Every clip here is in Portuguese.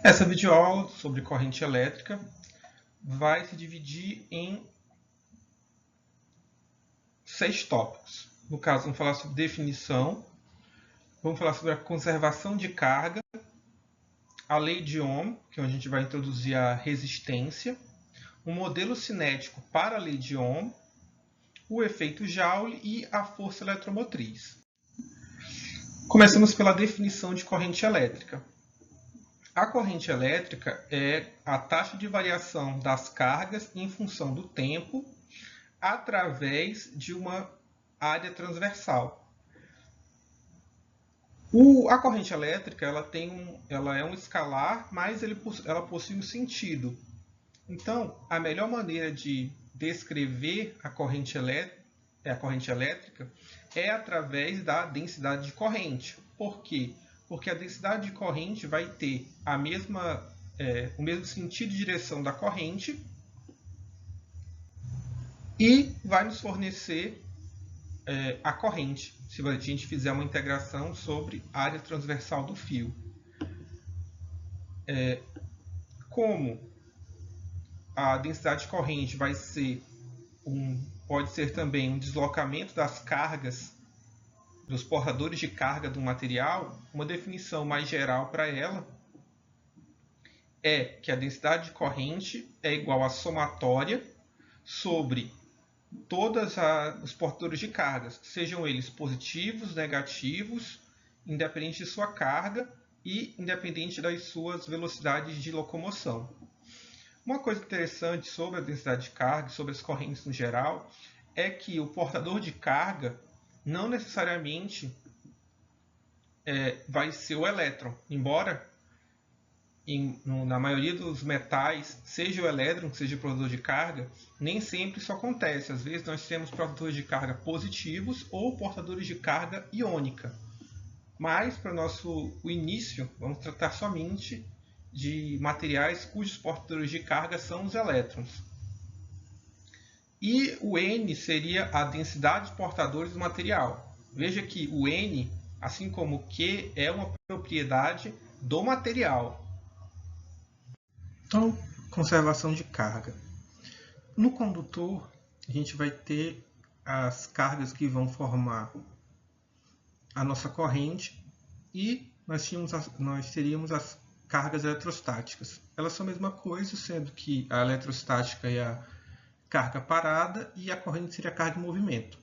Essa videoaula sobre corrente elétrica vai se dividir em 6 tópicos. No caso, vamos falar sobre definição, vamos falar sobre a conservação de carga, a lei de Ohm, que é onde a gente vai introduzir a resistência, um modelo cinético para a lei de Ohm, o efeito Joule e a força eletromotriz. Começamos pela definição de corrente elétrica. A corrente elétrica é a taxa de variação das cargas em função do tempo através de uma área transversal. A corrente elétrica ela é um escalar, mas ela possui um sentido. Então, a melhor maneira de descrever a corrente elétrica é através da densidade de corrente. Por quê? Porque a densidade de corrente vai ter o mesmo sentido de direção da corrente e vai nos fornecer a corrente, se a gente fizer uma integração sobre a área transversal do fio. Como a densidade de corrente pode ser também um deslocamento das cargas, dos portadores de carga do material, uma definição mais geral para ela é que a densidade de corrente é igual à somatória sobre todos os portadores de cargas, sejam eles positivos, negativos, independente de sua carga e independente das suas velocidades de locomoção. Uma coisa interessante sobre a densidade de carga, sobre as correntes no geral, é que o portador de carga não necessariamente vai ser o elétron, embora na maioria dos metais, seja o elétron, seja o portador de carga, nem sempre isso acontece. Às vezes nós temos portadores de carga positivos ou portadores de carga iônica. Mas para o início, vamos tratar somente de materiais cujos portadores de carga são os elétrons. E o N seria a densidade de portadores do material. Veja que o N, assim como o Q, é uma propriedade do material. Então, conservação de carga. No condutor, a gente vai ter as cargas que vão formar a nossa corrente e nós teríamos as cargas eletrostáticas. Elas são a mesma coisa, sendo que a eletrostática é a carga parada e a corrente seria a carga em movimento.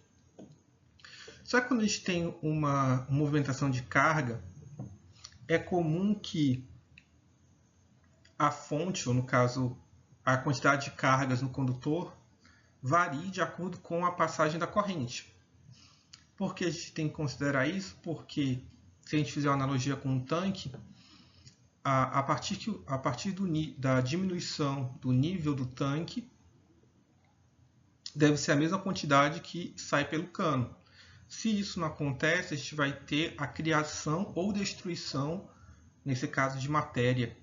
Só que quando a gente tem uma movimentação de carga, é comum que a fonte, ou no caso, a quantidade de cargas no condutor, varie de acordo com a passagem da corrente. Por que a gente tem que considerar isso? Porque, se a gente fizer uma analogia com um tanque, a partir da diminuição do nível do tanque, deve ser a mesma quantidade que sai pelo cano. Se isso não acontece, a gente vai ter a criação ou destruição, nesse caso, de matéria.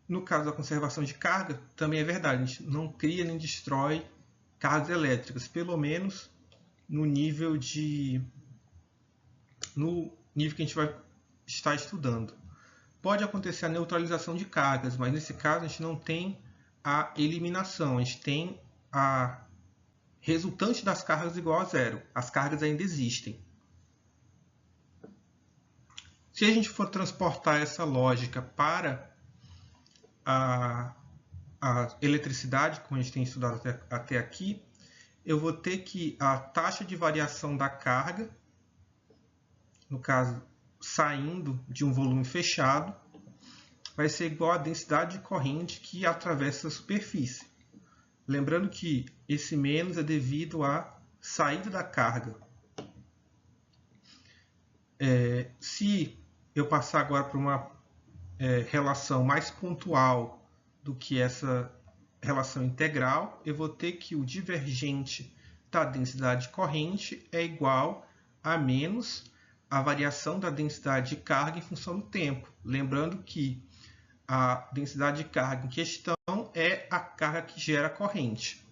No caso da conservação de carga, também é verdade, a gente não cria nem destrói cargas elétricas, pelo menos no nível que a gente vai estar estudando. Pode acontecer a neutralização de cargas, mas nesse caso a gente não tem a eliminação, a gente tem a resultante das cargas igual a zero. As cargas ainda existem. Se a gente for transportar essa lógica para a eletricidade, como a gente tem estudado até aqui, eu vou ter que a taxa de variação da carga, no caso, saindo de um volume fechado, vai ser igual à densidade de corrente que atravessa a superfície. Lembrando que esse menos é devido à saída da carga. Se eu passar agora para uma relação mais pontual do que essa relação integral, eu vou ter que o divergente da densidade de corrente é igual a menos a variação da densidade de carga em função do tempo. Lembrando que a densidade de carga em questão é a carga que gera a corrente.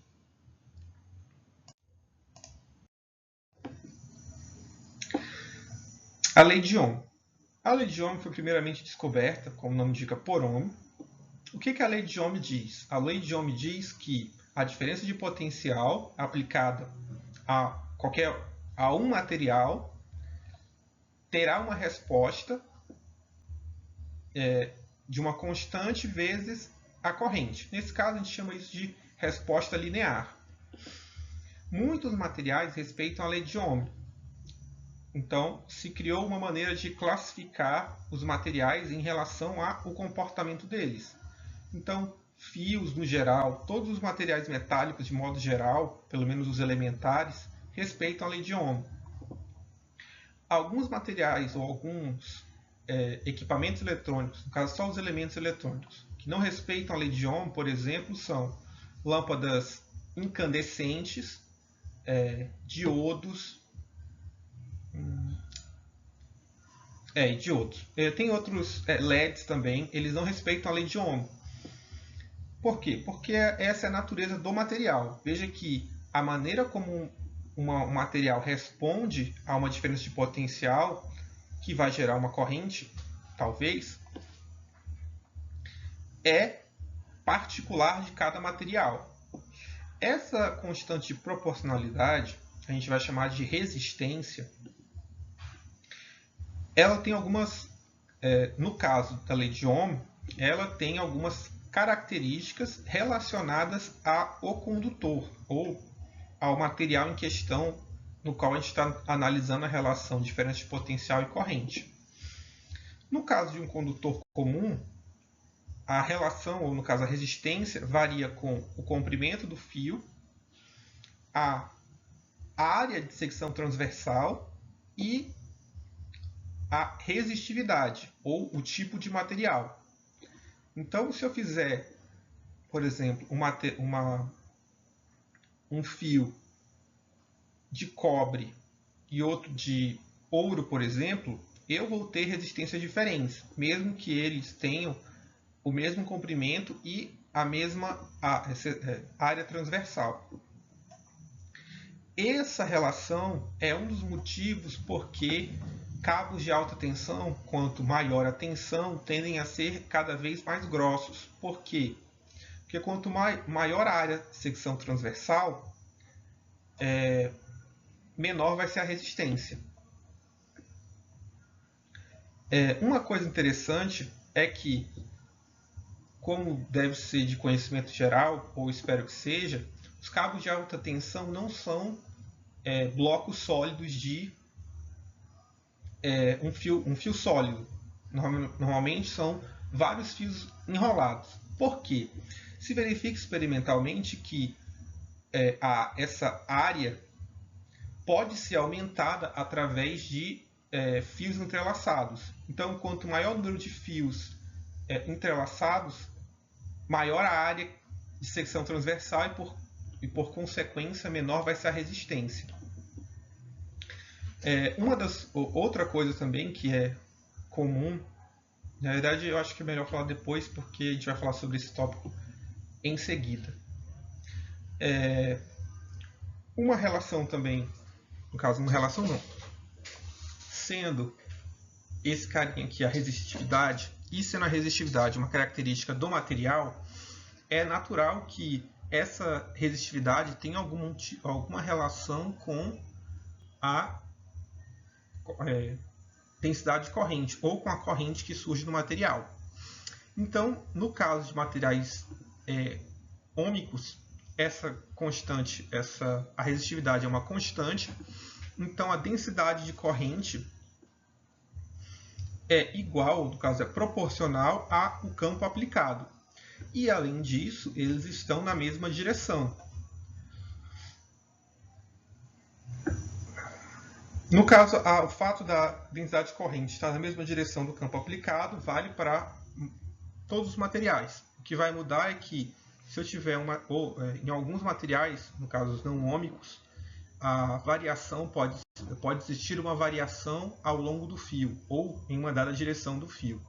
A lei de Ohm. A lei de Ohm foi primeiramente descoberta, como o nome indica, por Ohm. O que a lei de Ohm diz? A lei de Ohm diz que a diferença de potencial aplicada a um material terá uma resposta de uma constante vezes a corrente. Nesse caso, a gente chama isso de resposta linear. Muitos materiais respeitam a lei de Ohm. Então, se criou uma maneira de classificar os materiais em relação ao comportamento deles. Então, fios, no geral, todos os materiais metálicos, de modo geral, pelo menos os elementares, respeitam a lei de Ohm. Alguns materiais ou alguns equipamentos eletrônicos, no caso só os elementos eletrônicos, que não respeitam a lei de Ohm, por exemplo, são lâmpadas incandescentes, diodos, diodos. Tem outros LEDs também, eles não respeitam a lei de Ohm. Por quê? Porque essa é a natureza do material. Veja que a maneira como um material responde a uma diferença de potencial, que vai gerar uma corrente, talvez, é particular de cada material. Essa constante de proporcionalidade, a gente vai chamar de resistência, ela tem algumas, no caso da lei de Ohm, ela tem algumas características relacionadas ao condutor, ou ao material em questão, no qual a gente está analisando a relação de diferença de potencial e corrente. No caso de um condutor comum, a relação, ou no caso a resistência, varia com o comprimento do fio, a área de secção transversal e a resistividade, ou o tipo de material. Então, se eu fizer, por exemplo, um fio de cobre e outro de ouro, por exemplo, eu vou ter resistências diferentes, mesmo que eles tenham o mesmo comprimento e a mesma área transversal. Essa relação é um dos motivos porque cabos de alta tensão, quanto maior a tensão, tendem a ser cada vez mais grossos. Por quê? Porque quanto maior a área de secção transversal, menor vai ser a resistência. Uma coisa interessante é que, como deve ser de conhecimento geral, ou espero que seja, os cabos de alta tensão não são blocos sólidos de um fio sólido. Normalmente são vários fios enrolados. Por quê? Se verifica experimentalmente que essa área pode ser aumentada através de fios entrelaçados. Então, quanto maior o número de fios entrelaçados, maior a área de secção transversal e por consequência, menor vai ser a resistência. Outra coisa também que é comum, na verdade eu acho que é melhor falar depois, porque a gente vai falar sobre esse tópico em seguida. Uma relação também, no caso, uma relação não, sendo esse carinha aqui a resistividade, e sendo a resistividade uma característica do material, é natural que essa resistividade tenha alguma relação com a densidade de corrente, ou com a corrente que surge do material. Então, no caso de materiais ômicos, essa constante, a resistividade é uma constante, então a densidade de corrente é igual, no caso é proporcional, ao campo aplicado. E além disso, eles estão na mesma direção. No caso, o fato da densidade de corrente estar na mesma direção do campo aplicado vale para todos os materiais. O que vai mudar é que, se eu tiver em alguns materiais, no caso os não ômicos, a variação pode existir uma variação ao longo do fio ou em uma dada direção do fio.